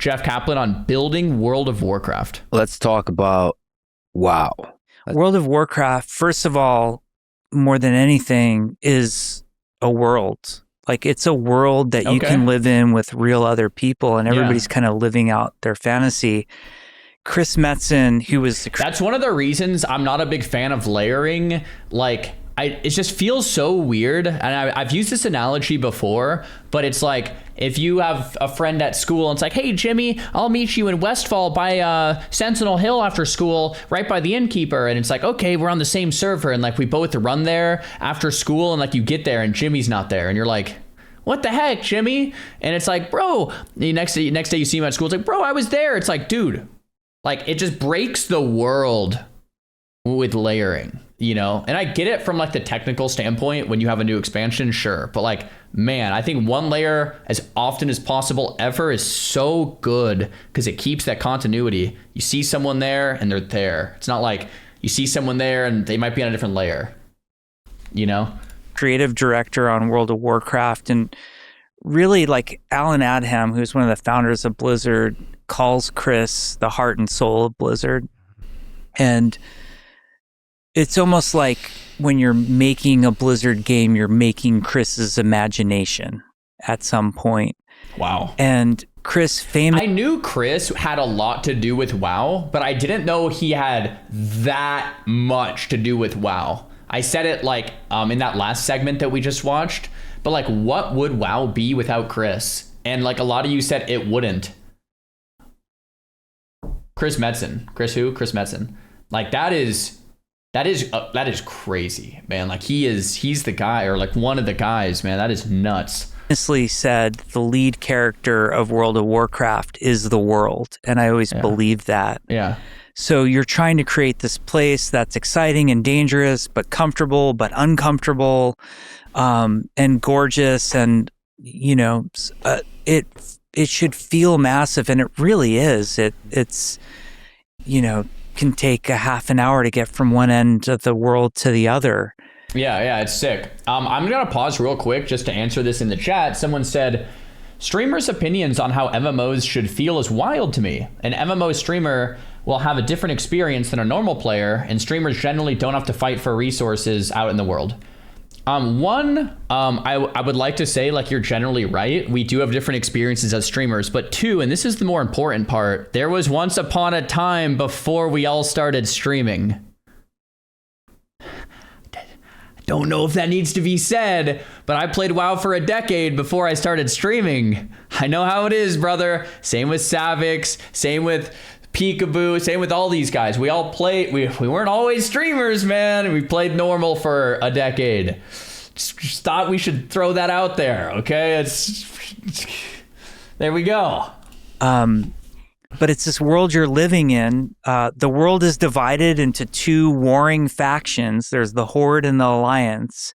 Jeff Kaplan on building World of Warcraft. Let's talk about WoW. World of Warcraft, first of all, more than anything, is a world. Like, it's a world that you can live in with real other people, and everybody's kind of living out their fantasy. Chris Metzen, who was that's one of the reasons I'm not a big fan of layering. Like, it just feels so weird. And I've used this analogy before, but it's like, if you have a friend at school and it's like, hey, Jimmy, I'll meet you in Westfall by Sentinel Hill after school, right by the innkeeper. And it's like, okay, we're on the same server. And like, we both run there after school. And like, you get there and Jimmy's not there. And you're like, what the heck, Jimmy? And it's like, bro, the next day you see him at school. It's like, bro, I was there. It's like, dude, like, it just breaks the world with layering, you know? And I get it from like the technical standpoint when you have a new expansion, sure. But like, man, I think one layer as often as possible ever is so good because it keeps that continuity. You see someone there and they're there. It's not like you see someone there and they might be on a different layer, you know? Creative director on World of Warcraft, and really, like, Alan Adham, who's one of the founders of Blizzard, calls Chris the heart and soul of Blizzard. And it's almost like when you're making a Blizzard game, you're making Chris's imagination at some point. Wow. And Chris I knew Chris had a lot to do with WoW, but I didn't know he had that much to do with WoW. I said it like in that last segment that we just watched, but like, what would WoW be without Chris? And like, a lot of you said it wouldn't. Chris Metzen. Chris who? Chris Metzen. Like, that is crazy, man. Like, he's the guy, or like one of the guys, man. That is nuts. Honestly said the lead character of World of Warcraft is the world, and I always believe that. Yeah. So you're trying to create this place that's exciting and dangerous, but comfortable, but uncomfortable, and gorgeous, and you know, it should feel massive, and it really is. It's you know, can take a half an hour to get from one end of the world to the other. Yeah, it's sick. I'm gonna pause real quick just to answer this in the chat. Someone said, streamers' opinions on how MMOs should feel is wild to me. An MMO streamer will have a different experience than a normal player, and streamers generally don't have to fight for resources out in the world. I would like to say, like, you're generally right. We do have different experiences as streamers, but two, and this is the more important part, there was once upon a time before we all started streaming. Don't know if that needs to be said, but I played WoW for a decade before I started streaming. I know how it is, brother. Same with Savix, same with Peekaboo, same with all these guys. We all played, we weren't always streamers, man. We played normal for a decade. Just thought we should throw that out there, okay? There we go. But it's this world you're living in. The world is divided into two warring factions. There's the Horde and the Alliance.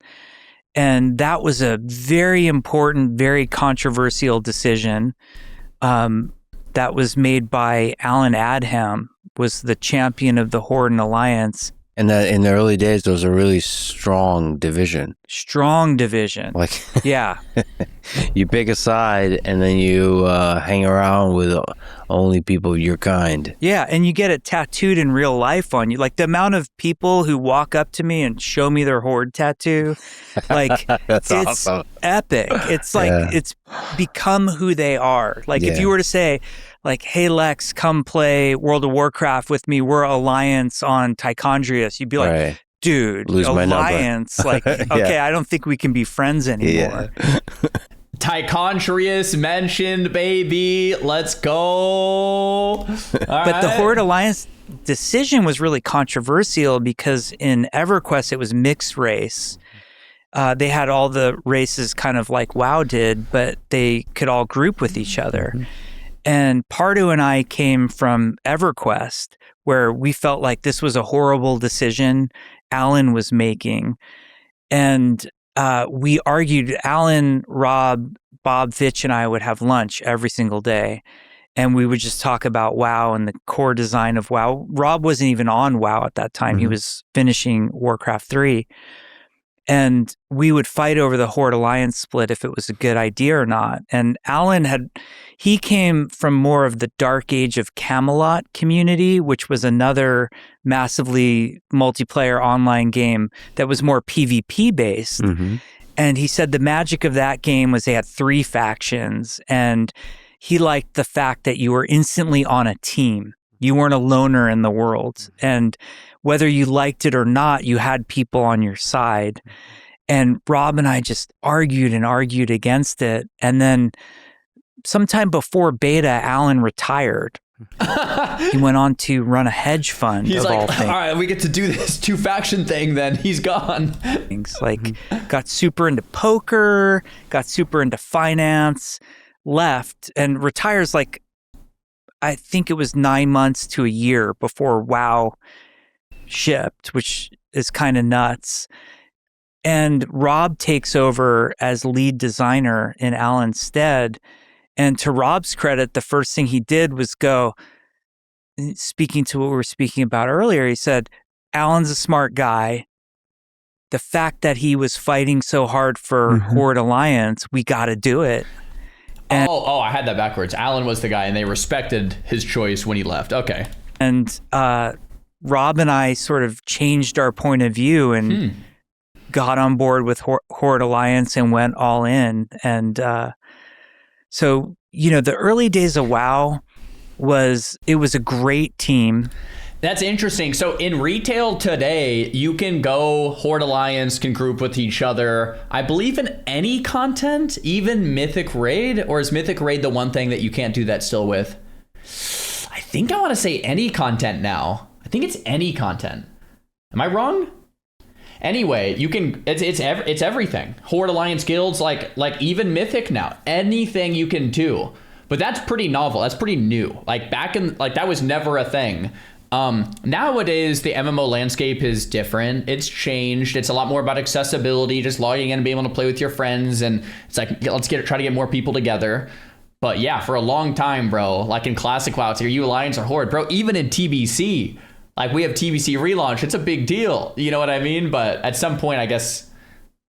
And that was a very important, very controversial decision that was made by Alan Adham, was the champion of the Horde and Alliance. And that in the early days, there was a really strong division. Strong division. Like, yeah. You pick a side and then you hang around with only people of your kind. Yeah, and you get it tattooed in real life on you. Like, the amount of people who walk up to me and show me their Horde tattoo, like, That's it's awesome. epic. It's like, it's become who they are. Like, if you were to say, like, hey, Lex, come play World of Warcraft with me. We're Alliance on Tichondrius. You'd be like, dude, lose Alliance. Like, okay, I don't think we can be friends anymore. Yeah. Tichondrius mentioned, baby. Let's go. But the Horde Alliance decision was really controversial because in EverQuest, it was mixed race. They had all the races kind of like WoW did, but they could all group with each other. Mm-hmm. And Pardo and I came from EverQuest, where we felt like this was a horrible decision Alan was making. And we argued. Alan, Rob, Bob Fitch, and I would have lunch every single day. And we would just talk about WoW and the core design of WoW. Rob wasn't even on WoW at that time. Mm-hmm. He was finishing Warcraft 3. And we would fight over the Horde Alliance split if it was a good idea or not. And Alan he came from more of the Dark Age of Camelot community, which was another massively multiplayer online game that was more PvP based. Mm-hmm. And he said the magic of that game was they had 3 factions, and he liked the fact that you were instantly on a team. You weren't a loner in the world. And whether you liked it or not, you had people on your side. And Rob and I just argued and argued against it. And then sometime before beta, Alan retired. He went on to run a hedge fund. He's of like, all things. all right, we get to do this 2-faction thing then. He's gone. Like, got super into poker, got super into finance, left, and retires like, I think it was 9 months to a year before WoW shipped, which is kind of nuts. And Rob takes over as lead designer in Alan's stead. And to Rob's credit, the first thing he did was go, speaking to what we were speaking about earlier, he said, Alan's a smart guy. The fact that he was fighting so hard for Horde Alliance, we got to do it. And, I had that backwards. Alan was the guy, and they respected his choice when he left. Okay. And Rob and I sort of changed our point of view and got on board with Horde Alliance and went all in. And so, the early days of WoW was a great team. That's interesting. So in retail today, you can go Horde Alliance, can group with each other. I believe in any content, even Mythic Raid, or is Mythic Raid the one thing that you can't do that still with? I think I want to say any content now. I think it's any content. Am I wrong? Anyway, you can. It's everything. Horde Alliance guilds, like even Mythic now. Anything you can do. But that's pretty novel. That's pretty new. Like back in that was never a thing. Nowadays, the MMO landscape is different. It's changed. It's a lot more about accessibility, just logging in and being able to play with your friends. And it's like, let's try to get more people together. But yeah, for a long time, bro, like in Classic WoW, it's either you Alliance or Horde, bro. Even in TBC, like we have TBC relaunch. It's a big deal. You know what I mean? But at some point, I guess,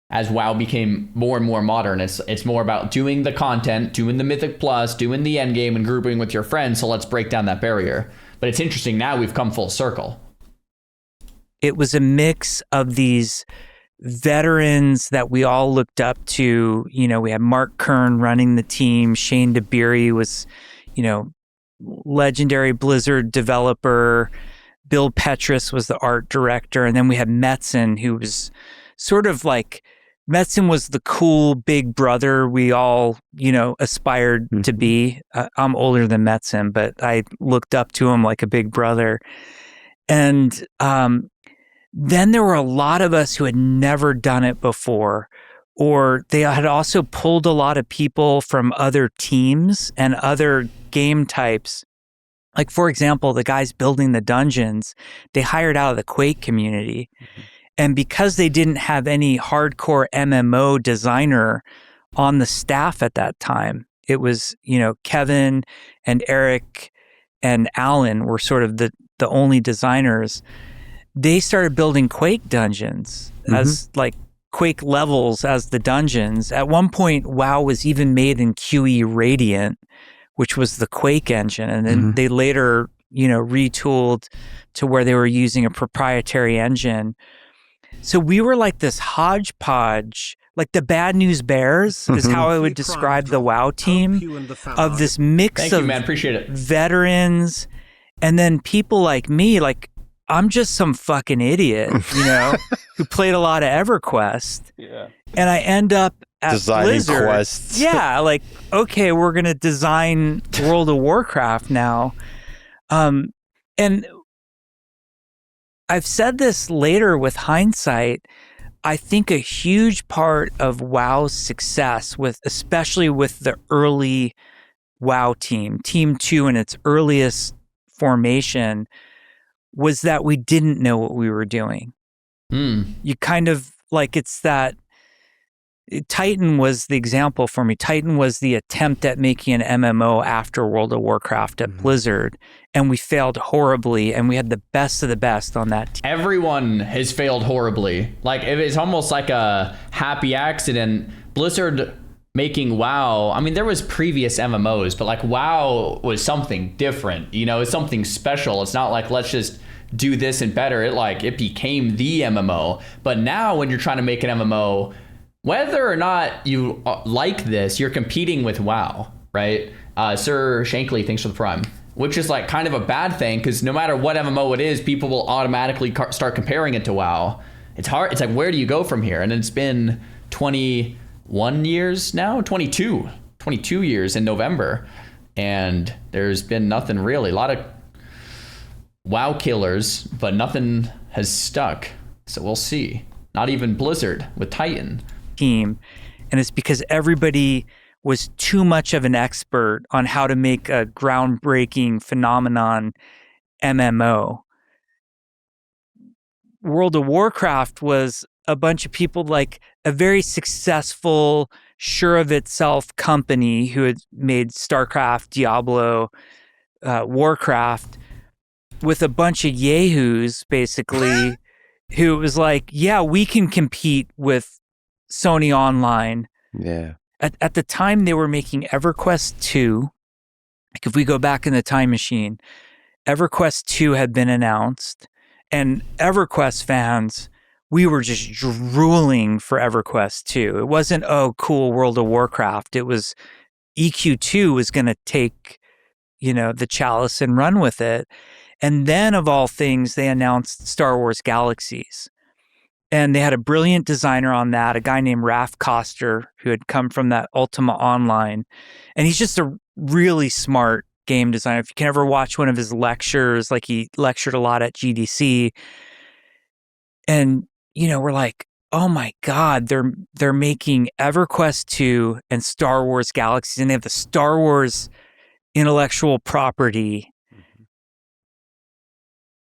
as WoW became more and more modern, it's more about doing the content, doing the Mythic Plus, doing the end game, and grouping with your friends. So let's break down that barrier. But it's interesting, now we've come full circle. It was a mix of these veterans that we all looked up to. We had Mark Kern running the team. Shane DeBeery was, legendary Blizzard developer. Bill Petrus was the art director. And then we had Metzen, who was sort of like, Metzen was the cool big brother we all, aspired to be. I'm older than Metzen, but I looked up to him like a big brother. And then there were a lot of us who had never done it before, or they had also pulled a lot of people from other teams and other game types. Like, for example, the guys building the dungeons, they hired out of the Quake community. And because they didn't have any hardcore MMO designer on the staff at that time, it was, Kevin and Eric and Alan were sort of the only designers. They started building Quake dungeons as like Quake levels as the dungeons. At one point, WoW was even made in QE Radiant, which was the Quake engine. And then they later, retooled to where they were using a proprietary engine. So we were like this hodgepodge, like the Bad News Bears is how I would describe the WoW team, of this mix of Appreciate it. veterans and then people like me, like I'm just some fucking idiot, who played a lot of EverQuest. Yeah. And I end up at designing Blizzard. quests. Yeah, like, okay, we're going to design World of Warcraft now. And I've said this later with hindsight, I think a huge part of WoW's success, especially with the early WoW team, Team 2 in its earliest formation, was that we didn't know what we were doing. You kind of, like, it's that Titan was the example for me. Titan was the attempt at making an MMO after World of Warcraft at Blizzard, and we failed horribly, and we had the best of the best on that team. Everyone has failed horribly. Like, it's almost like a happy accident. Blizzard making WoW, I mean, there was previous MMOs, but like WoW was something different, you know, it's something special. It's not like, let's just do this and better. It became the MMO. But now when you're trying to make an MMO, whether or not you like this, you're competing with WoW, right? Sir Shankly, thanks for the Prime. Which is like kind of a bad thing, because no matter what MMO it is, people will automatically start comparing it to WoW. It's hard. It's like, where do you go from here? And it's been 21 years now, 22 years in November. And there's been nothing really. A lot of WoW killers, but nothing has stuck. So we'll see. Not even Blizzard with Titan. Team, and it's because everybody was too much of an expert on how to make a groundbreaking phenomenon MMO. World of Warcraft was a bunch of people, like a very successful, sure of itself company who had made StarCraft, Diablo, Warcraft, with a bunch of yahoos basically who was like, yeah, we can compete with Sony Online. Yeah. At the time they were making EverQuest 2, like if we go back in the time machine, EverQuest 2 had been announced, and EverQuest fans, we were just drooling for EverQuest 2. It wasn't, oh, cool, World of Warcraft. It was EQ2 was going to take, the chalice and run with it. And then, of all things, they announced Star Wars Galaxies. And they had a brilliant designer on that, a guy named Raph Koster, who had come from that Ultima Online. And he's just a really smart game designer. If you can ever watch one of his lectures, like he lectured a lot at GDC. And, we're like, oh my God, they're making EverQuest 2 and Star Wars Galaxies, and they have the Star Wars intellectual property.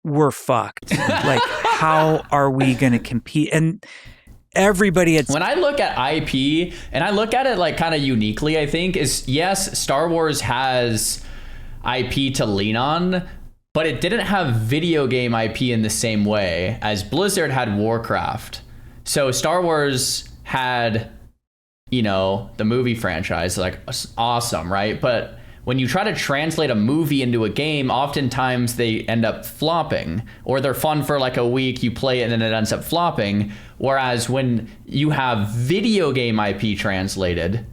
We're fucked. Like, how are we going to compete? And everybody had... When I look at IP, and I look at it like kind of uniquely, I think, is yes, Star Wars has IP to lean on, but it didn't have video game IP in the same way as Blizzard had Warcraft. So Star Wars had, the movie franchise, like awesome, right? But when you try to translate a movie into a game, oftentimes they end up flopping, or they're fun for like a week, you play it and then it ends up flopping. Whereas when you have video game IP translated,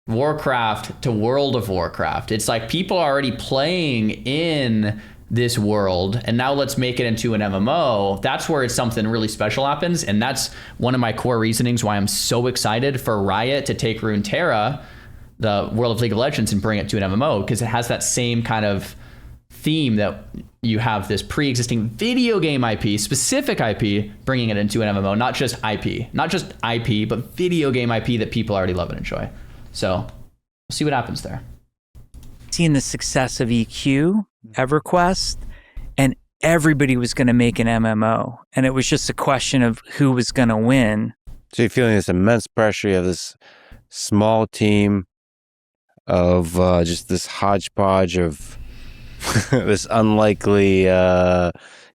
Warcraft to World of Warcraft, it's like people are already playing in this world, and now let's make it into an MMO. That's where something really special happens, and that's one of my core reasonings why I'm so excited for Riot to take Runeterra, the world of League of Legends, and bring it to an MMO, because it has that same kind of theme that you have this pre-existing video game IP, specific IP, bringing it into an MMO, not just IP, but video game IP that people already love and enjoy. So we'll see what happens there. Seeing the success of EQ, EverQuest, and everybody was going to make an MMO, and it was just a question of who was going to win. So you're feeling this immense pressure. You have this small team of just this hodgepodge of this unlikely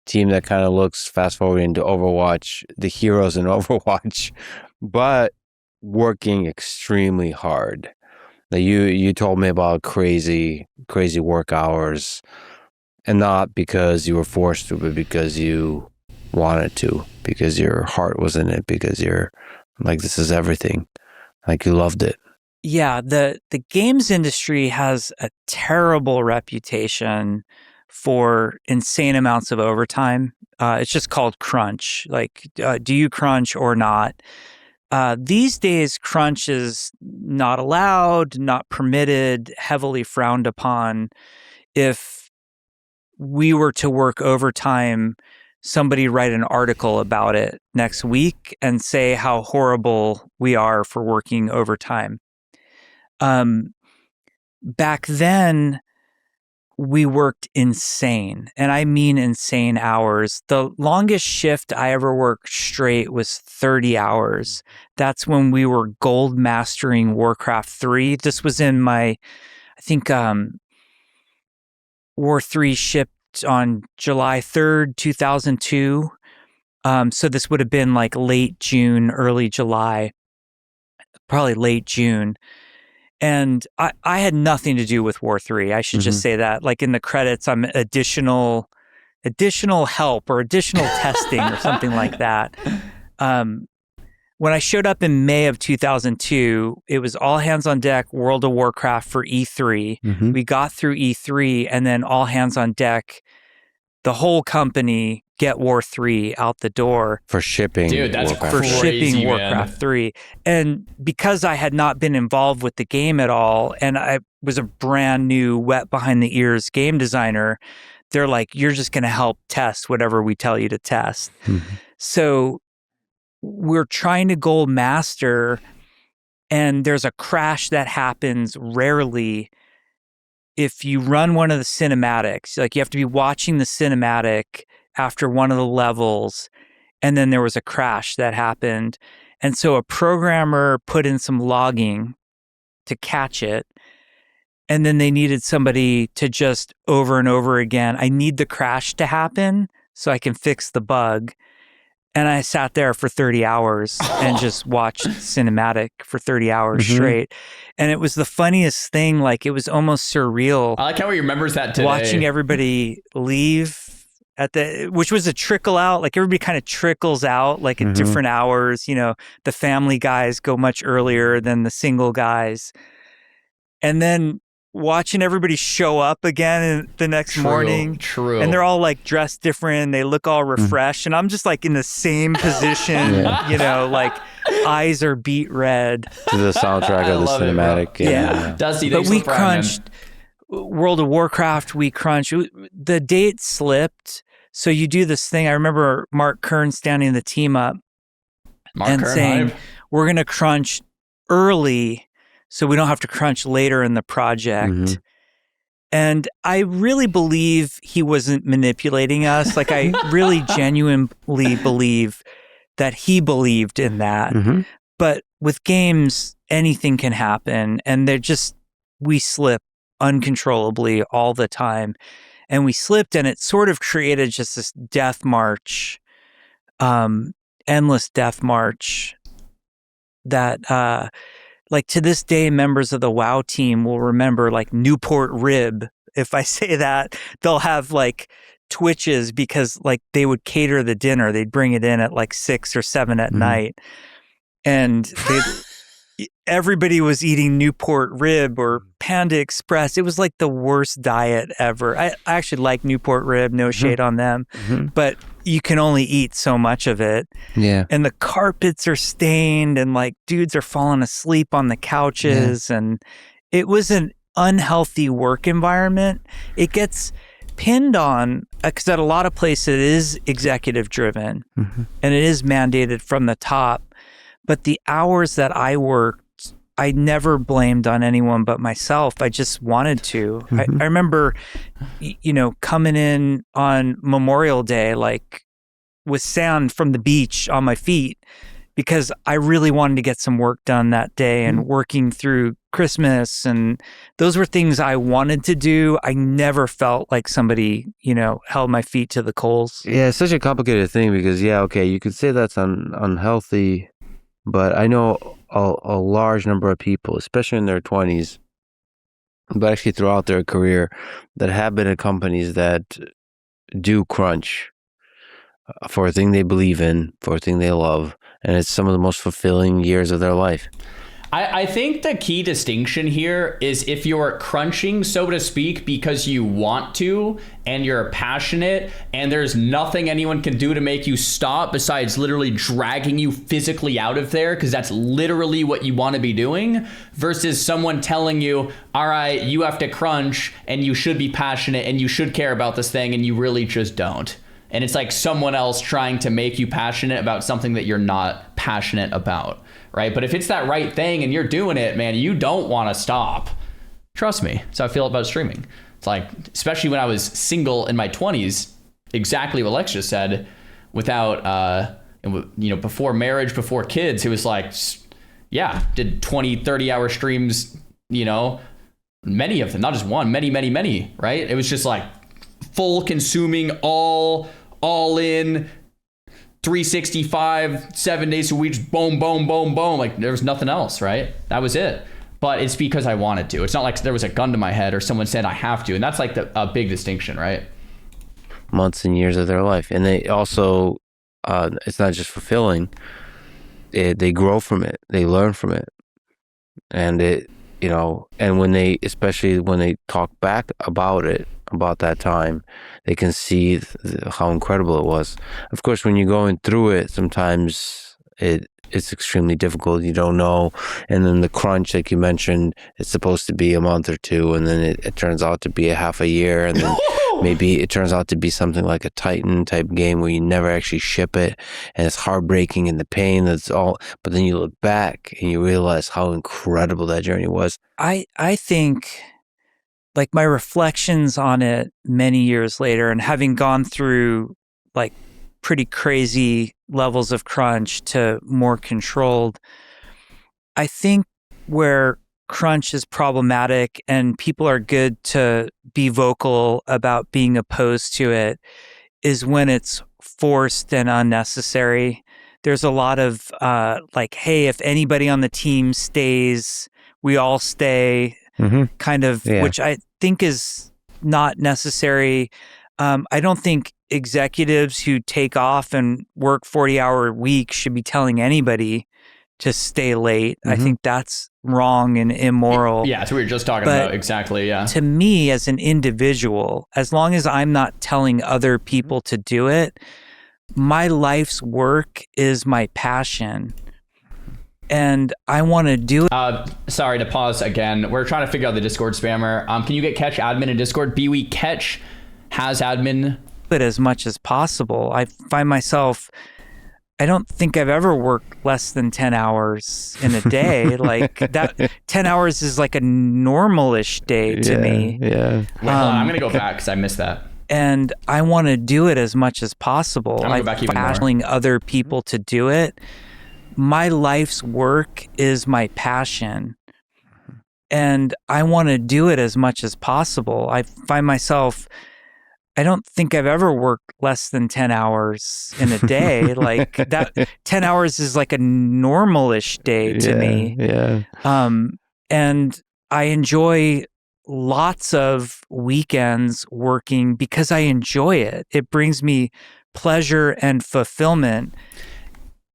team that kind of looks fast forward into Overwatch, the heroes in Overwatch, but working extremely hard. Now, you told me about crazy work hours, and not because you were forced to, but because you wanted to, because your heart was in it, because you're like, this is everything. Like, you loved it. Yeah, the games industry has a terrible reputation for insane amounts of overtime. It's just called crunch. Like, do you crunch or not? These days, crunch is not allowed, not permitted, heavily frowned upon. If we were to work overtime, somebody write an article about it next week and say how horrible we are for working overtime. Back then, we worked insane, and I mean insane hours. The longest shift I ever worked straight was 30 hours. That's when we were gold mastering Warcraft 3. This was in my, I think, War 3 shipped on July 3rd, 2002. So this would have been like late June, early July, probably late June. And I had nothing to do with War 3. I should just say that. Like in the credits, I'm additional help or additional testing or something like that. When I showed up in May of 2002, it was all hands on deck World of Warcraft for E3. We got through E3 and then all hands on deck, the whole company, get War 3 out the door. For shipping. Dude, that's Warcraft. For crazy, shipping man. Warcraft 3. And because I had not been involved with the game at all, and I was a brand new wet behind the ears game designer, they're like, you're just going to help test whatever we tell you to test. So we're trying to gold master, and there's a crash that happens rarely if you run one of the cinematics. Like, you have to be watching the cinematic after one of the levels, and then there was a crash that happened. And so a programmer put in some logging to catch it, and then they needed somebody to just over and over again, I need the crash to happen so I can fix the bug. And I sat there for 30 hours and just watched cinematic for 30 hours straight. And it was the funniest thing. Like, it was almost surreal. I like how he remembers that today. Watching everybody leave which was a trickle out. Like, everybody kind of trickles out like at different hours. You know, the family guys go much earlier than the single guys. And then watching everybody show up again the next morning. True. And they're all like dressed different. They look all refreshed. And I'm just like in the same position, you know, like eyes are beat red. To the soundtrack of the cinematic. Yeah. Dusty, But thanks we for the prime, man. crunched World of Warcraft. We crunched. The date slipped. So you do this thing. I remember Mark Kern standing the team up and saying, we're going to crunch early so we don't have to crunch later in the project. And I really believe he wasn't manipulating us. Like, I really genuinely believe that he believed in that. But with games, anything can happen. And we slip uncontrollably all the time. And we slipped, and it sort of created just this death march, endless death march that, like, to this day, members of the WoW team will remember, like, Newport Rib. If I say that, they'll have like twitches because, like, they would cater the dinner. They'd bring it in at like 6 or 7 at night. And everybody was eating Newport Rib or Panda Express. It was like the worst diet ever. I actually like Newport Rib, no shade on them, but you can only eat so much of it. Yeah. And the carpets are stained, and like dudes are falling asleep on the couches. And it was an unhealthy work environment. It gets pinned on because at a lot of places it is executive driven and it is mandated from the top. But the hours that I worked, I never blamed on anyone but myself. I just wanted to. I remember, you know, coming in on Memorial Day, like with sand from the beach on my feet, because I really wanted to get some work done that day and working through Christmas. And those were things I wanted to do. I never felt like somebody, you know, held my feet to the coals. Yeah, it's such a complicated thing because, you could say that's unhealthy. But I know a large number of people, especially in their 20s, but actually throughout their career, that have been in companies that do crunch for a thing they believe in, for a thing they love, and it's some of the most fulfilling years of their life. I think the key distinction here is if you're crunching, so to speak, because you want to and you're passionate and there's nothing anyone can do to make you stop besides literally dragging you physically out of there because that's literally what you want to be doing, versus someone telling you, all right, you have to crunch and you should be passionate and you should care about this thing and you really just don't. And it's like someone else trying to make you passionate about something that you're not passionate about. Right. But if it's that right thing and you're doing it, man, you don't want to stop. Trust me. That's how I feel about streaming. It's like, especially when I was single in my 20s, exactly what Lex just said, without, before marriage, before kids, it was like, yeah, did 20, 30-hour streams, many of them, not just one, many, right? It was just like full consuming, all in, 365, 7 days a week, just boom, boom, boom, boom. Like there was nothing else, right? That was it. But it's because I wanted to. It's not like there was a gun to my head or someone said I have to. And that's like a big distinction, right? Months and years of their life. And they also, it's not just fulfilling. They grow from it. They learn from it. And and especially when they talk back about it, about that time, they can see how incredible it was. Of course, when you're going through it, sometimes it's extremely difficult. You don't know. And then the crunch, like you mentioned, it's supposed to be a month or two, and then it turns out to be a half a year, and then maybe it turns out to be something like a Titan type game where you never actually ship it, and it's heartbreaking and the pain, that's all. But then you look back and you realize how incredible that journey was. I think, like, my reflections on it many years later, and having gone through like pretty crazy levels of crunch to more controlled, I think where crunch is problematic and people are good to be vocal about being opposed to it is when it's forced and unnecessary. There's a lot of like, hey, if anybody on the team stays, we all stay, kind of, which I think is not necessary. I don't think executives who take off and work 40-hour weeks should be telling anybody to stay late. I think that's wrong and immoral. Yeah, that's what we were just talking about. Exactly, yeah. To me, as an individual, as long as I'm not telling other people to do it, my life's work is my passion. And I want to do it. Sorry to pause again. We're trying to figure out the Discord spammer. Can you get Catch admin in Discord? BWE Catch has admin. It as much as possible. I find myself, I don't think I've ever worked less than 10 hours in a day. Like that 10 hours is like a normal-ish day to me. Yeah. Wait, hold on, I'm going to go back because I missed that. And I want to do it as much as possible. I'm going to go back even more. Telling other people to do it. My life's work is my passion. And I want to do it as much as possible. I find myself, I don't think I've ever worked less than 10 hours in a day. Like that 10 hours is like a normal-ish day to me. Yeah. And I enjoy lots of weekends working because I enjoy it. It brings me pleasure and fulfillment.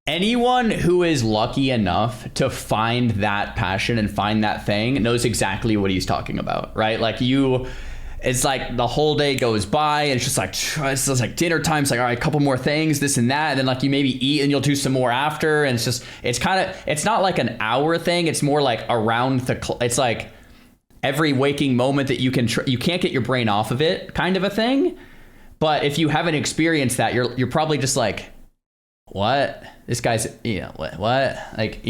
Anyone who is lucky enough to find that passion and find that thing knows exactly what he's talking about, right? Like it's like the whole day goes by and it's like dinner time. It's like, all right, a couple more things, this and that. And then like you maybe eat and you'll do some more after. And it's not like an hour thing. It's more like around it's like every waking moment that you can't get your brain off of it kind of a thing. But if you haven't experienced that, you're probably just like, what? This guy's, what? Like,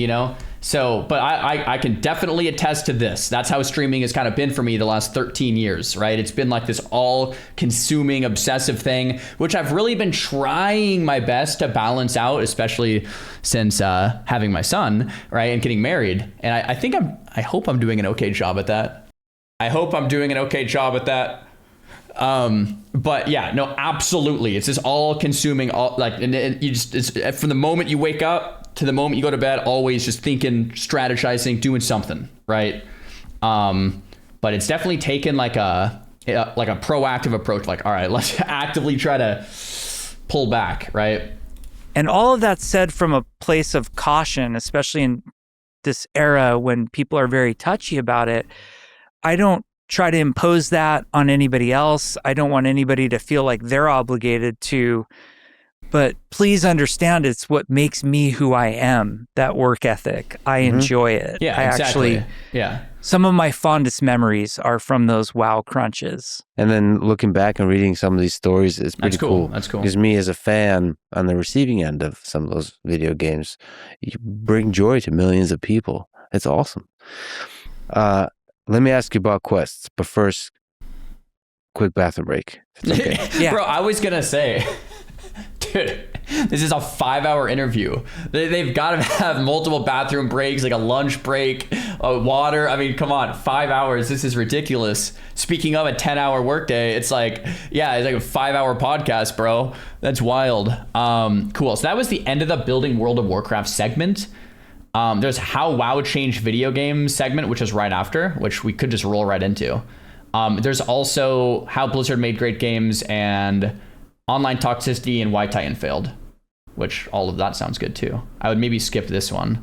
so, but I can definitely attest to this. That's how streaming has kind of been for me the last 13 years, right? It's been like this all consuming obsessive thing, which I've really been trying my best to balance out, especially since having my son, right? And getting married. And I hope I'm doing an okay job at that. But yeah, no, absolutely. It's just all consuming, and you just, it's from the moment you wake up to the moment you go to bed, always just thinking, strategizing, doing something, right? But it's definitely taken like a proactive approach. Like, all right, let's actively try to pull back, right? And all of that said from a place of caution, especially in this era when people are very touchy about it. I don't try to impose that on anybody else. I don't want anybody to feel like they're obligated to, but please understand it's what makes me who I am, that work ethic. I enjoy it. Yeah, exactly. Some of my fondest memories are from those WoW crunches. And then looking back and reading some of these stories is pretty cool. That's cool. Because me as a fan on the receiving end of some of those video games, you bring joy to millions of people. It's awesome. Let me ask you about quests, but first, quick bathroom break. It's okay. Yeah. Bro, I was gonna say, dude, this is a 5-hour interview. They've got to have multiple bathroom breaks, like a lunch break, water. I mean, come on, 5 hours. This is ridiculous. Speaking of a 10-hour workday, it's like, yeah, it's like a 5-hour podcast, bro. That's wild. Cool. So that was the end of the Building World of Warcraft segment. There's How WoW Changed Video Games segment, which is right after, which we could just roll right into. There's also How Blizzard Made Great Games and Online Toxicity and Why Titan Failed, which all of that sounds good too. I would maybe skip this one.